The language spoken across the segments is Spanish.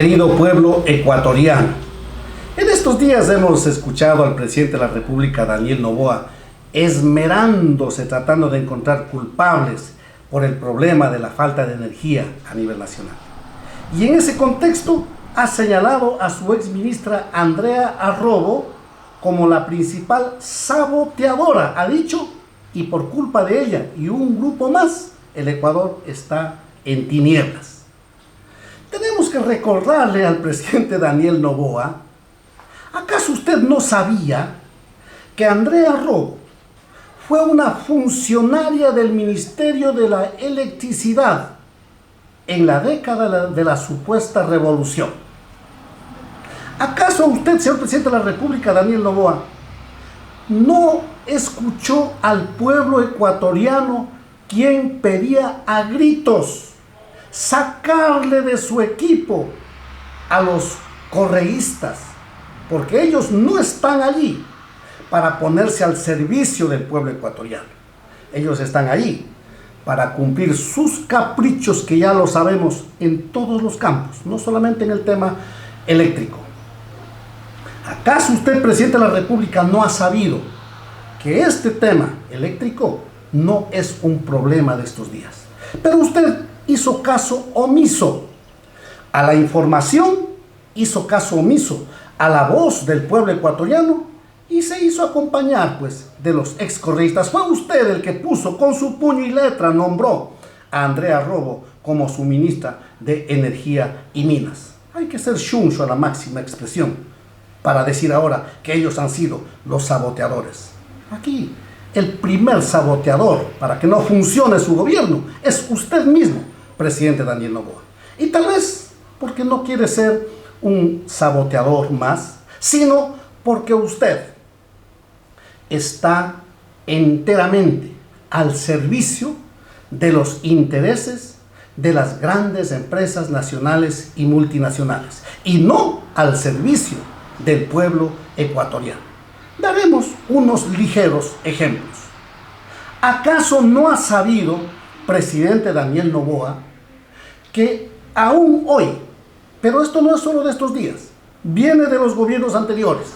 Querido pueblo ecuatoriano, en estos días hemos escuchado al presidente de la República, Daniel Noboa, esmerándose tratando de encontrar culpables por el problema de la falta de energía a nivel nacional. Y en ese contexto ha señalado a su exministra Andrea Arrobo como la principal saboteadora, ha dicho, y por culpa de ella y un grupo más, el Ecuador está en tinieblas. Tenemos que recordarle al presidente Daniel Noboa, ¿acaso usted no sabía que Andrea Arrobo fue una funcionaria del Ministerio de la Electricidad en la década de la supuesta revolución? ¿Acaso usted, señor presidente de la República, Daniel Noboa, no escuchó al pueblo ecuatoriano quien pedía a gritos sacarle de su equipo a los correístas, porque ellos no están allí para ponerse al servicio del pueblo ecuatoriano? Ellos están allí para cumplir sus caprichos, que ya lo sabemos en todos los campos, no solamente en el tema eléctrico. ¿Acaso usted, presidente de la República, no ha sabido que este tema eléctrico no es un problema de estos días? Pero usted hizo caso omiso a la información, hizo caso omiso a la voz del pueblo ecuatoriano y se hizo acompañar, pues, de los excorreístas. Fue usted el que puso con su puño y letra, nombró a Andrea Arrobo como su ministra de Energía y Minas. Hay que ser chuncho a la máxima expresión para decir ahora que ellos han sido los saboteadores. Aquí el primer saboteador para que no funcione su gobierno es usted mismo, presidente Daniel Noboa. Y tal vez porque no quiere ser un saboteador más, sino porque usted está enteramente al servicio de los intereses de las grandes empresas nacionales y multinacionales, y no al servicio del pueblo ecuatoriano. Daremos unos ligeros ejemplos. ¿Acaso no ha sabido, presidente Daniel Noboa, que aún hoy, pero esto no es solo de estos días, viene de los gobiernos anteriores,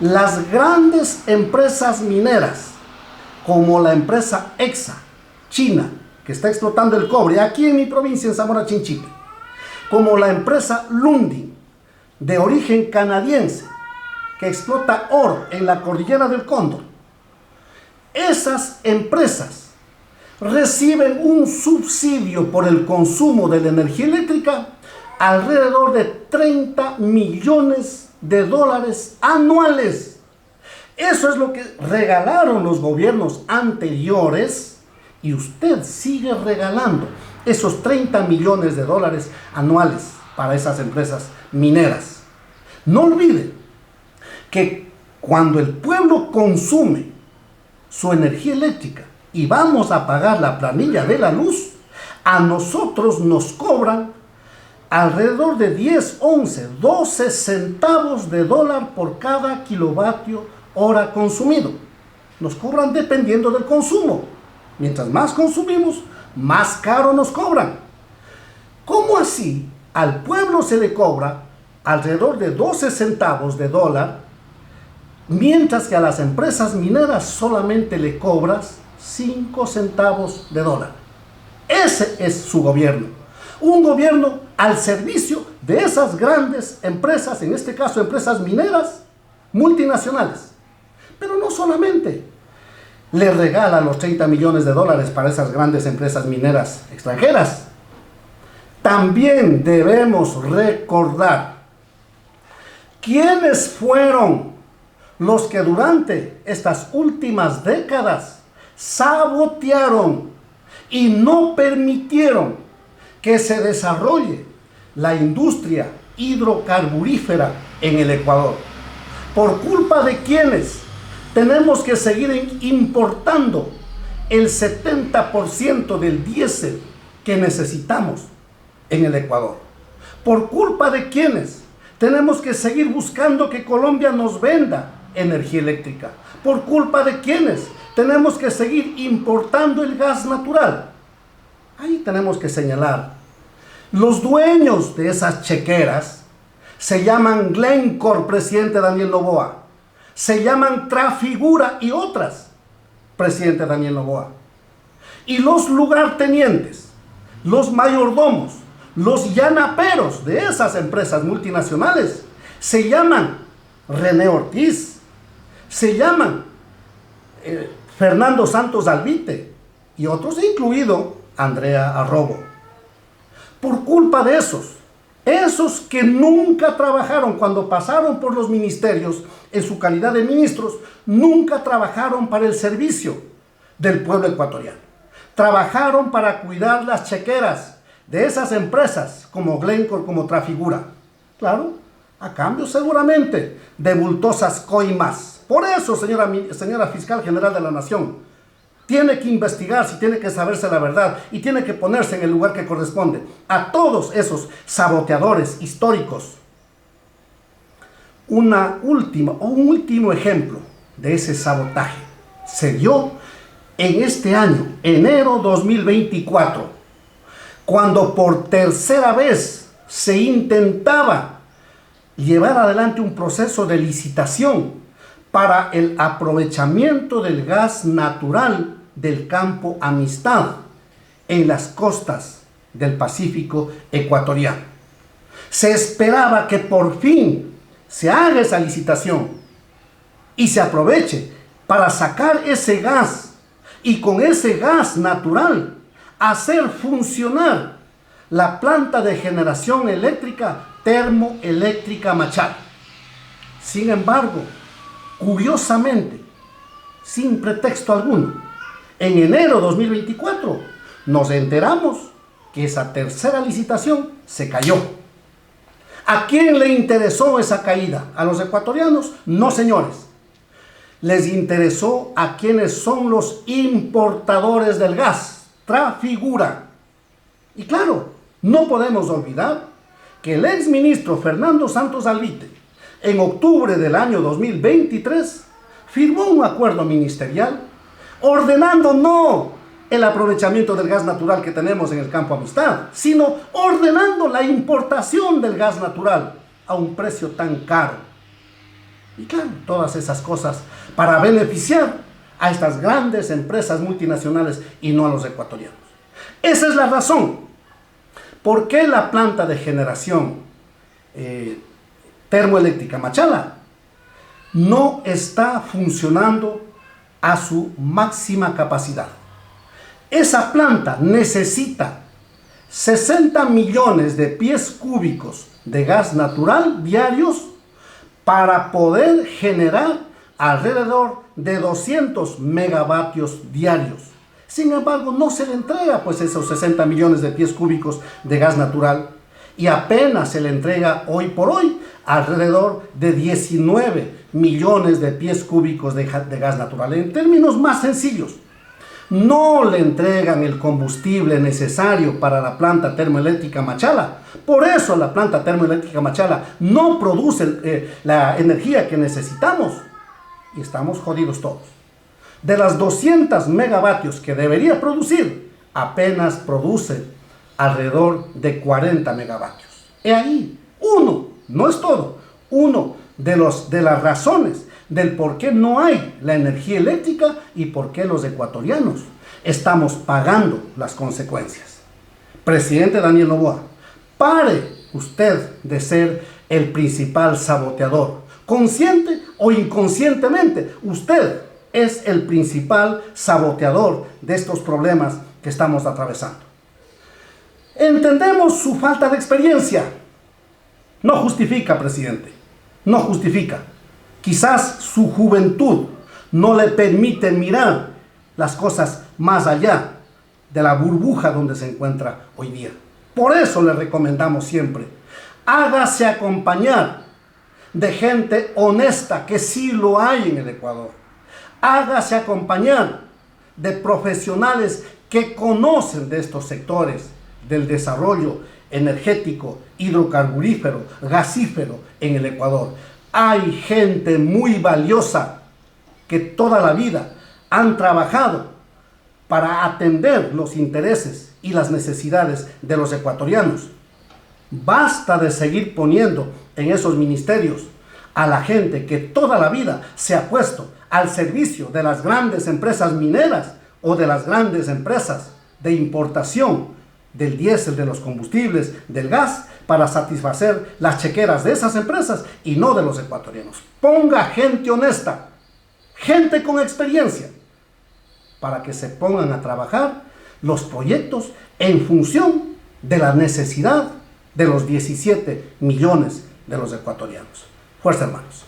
las grandes empresas mineras, como la empresa Exsa, China, que está explotando el cobre aquí en mi provincia, en Zamora Chinchipe, como la empresa Lundin, de origen canadiense, que explota oro en la cordillera del Cóndor, esas empresas reciben un subsidio por el consumo de la energía eléctrica alrededor de 30 millones de dólares anuales. Eso es lo que regalaron los gobiernos anteriores, y usted sigue regalando esos 30 millones de dólares anuales para esas empresas mineras. No olvide que cuando el pueblo consume su energía eléctrica y vamos a pagar la planilla de la luz, a nosotros nos cobran alrededor de 10, 11, 12 centavos de dólar por cada kilovatio hora consumido. Nos cobran dependiendo del consumo. Mientras más consumimos, más caro nos cobran. ¿Cómo así al pueblo se le cobra alrededor de 12 centavos de dólar, mientras que a las empresas mineras solamente le cobras 5 centavos de dólar? Ese es su gobierno. Un gobierno al servicio de esas grandes empresas, en este caso empresas mineras multinacionales. Pero no solamente le regala los 30 millones de dólares para esas grandes empresas mineras extranjeras. También debemos recordar quiénes fueron los que durante estas últimas décadas sabotearon y no permitieron que se desarrolle la industria hidrocarburífera en el Ecuador. ¿Por culpa de quiénes tenemos que seguir importando el 70% del diésel que necesitamos en el Ecuador? ¿Por culpa de quiénes tenemos que seguir buscando que Colombia nos venda energía eléctrica? ¿Por culpa de quiénes tenemos que seguir importando el gas natural? Ahí tenemos que señalar Los dueños de esas chequeras se llaman Glencore, presidente Daniel Noboa. Se llaman Trafigura y otras, presidente Daniel Noboa. Y los lugartenientes, los mayordomos, los llanaperos de esas empresas multinacionales se llaman René Ortiz, se llaman Fernando Santos Alvite y otros, incluido Andrea Arrobo. Por culpa de esos que nunca trabajaron cuando pasaron por los ministerios en su calidad de ministros, nunca trabajaron para el servicio del pueblo ecuatoriano. Trabajaron para cuidar las chequeras de esas empresas como Glencore, como Trafigura. Claro, a cambio seguramente de bultosas coimas. Por eso, señora Fiscal General de la Nación, tiene que investigarse, tiene que saberse la verdad y tiene que ponerse en el lugar que corresponde a todos esos saboteadores históricos. Un último ejemplo de ese sabotaje se dio en este año, enero 2024, cuando por tercera vez se intentaba llevar adelante un proceso de licitación para el aprovechamiento del gas natural del campo Amistad en las costas del Pacífico ecuatoriano. Se esperaba que por fin se haga esa licitación y se aproveche para sacar ese gas y con ese gas natural hacer funcionar la planta de generación eléctrica Termoeléctrica Machala. Sin embargo, curiosamente, sin pretexto alguno, en enero de 2024 nos enteramos que esa tercera licitación se cayó. ¿A quién le interesó esa caída? ¿A los ecuatorianos? No, señores. Les interesó a quienes son los importadores del gas, Trafigura. Y claro, no podemos olvidar que el exministro Fernando Santos Alvite, en octubre del año 2023, firmó un acuerdo ministerial ordenando no el aprovechamiento del gas natural que tenemos en el campo Amistad, sino ordenando la importación del gas natural a un precio tan caro. Y claro, todas esas cosas para beneficiar a estas grandes empresas multinacionales y no a los ecuatorianos. Esa es la razón por qué la planta de generación termoeléctrica Machala no está funcionando a su máxima capacidad. Esa planta necesita 60 millones de pies cúbicos de gas natural diarios para poder generar alrededor de 200 megavatios diarios. Sin embargo, no se le entrega pues esos 60 millones de pies cúbicos de gas natural y apenas se le entrega hoy por hoy alrededor de 19 millones de pies cúbicos de gas natural. En términos más sencillos, no le entregan el combustible necesario para la planta termoeléctrica Machala. Por eso la planta termoeléctrica Machala no produce la energía que necesitamos y estamos jodidos todos. De las 200 megavatios que debería producir, apenas produce alrededor de 40 megavatios. Y ahí, no es todo, de las razones del por qué no hay la energía eléctrica y por qué los ecuatorianos estamos pagando las consecuencias. Presidente Daniel Noboa, pare usted de ser el principal saboteador. Consciente o inconscientemente, usted es el principal saboteador de estos problemas que estamos atravesando. Entendemos su falta de experiencia. No justifica, presidente, no justifica. Quizás su juventud no le permite mirar las cosas más allá de la burbuja donde se encuentra hoy día. Por eso le recomendamos siempre, hágase acompañar de gente honesta, que sí lo hay en el Ecuador. Hágase acompañar de profesionales que conocen de estos sectores del desarrollo energético, hidrocarburífero, gasífero en el Ecuador. Hay gente muy valiosa que toda la vida han trabajado para atender los intereses y las necesidades de los ecuatorianos Basta de seguir poniendo en esos ministerios a la gente que toda la vida se ha puesto al servicio de las grandes empresas mineras o de las grandes empresas de importación del diésel, de los combustibles, del gas, para satisfacer las chequeras de esas empresas y no de los ecuatorianos. Ponga gente honesta, gente con experiencia, para que se pongan a trabajar los proyectos en función de la necesidad de los 17 millones de los ecuatorianos. Fuerza, hermanos.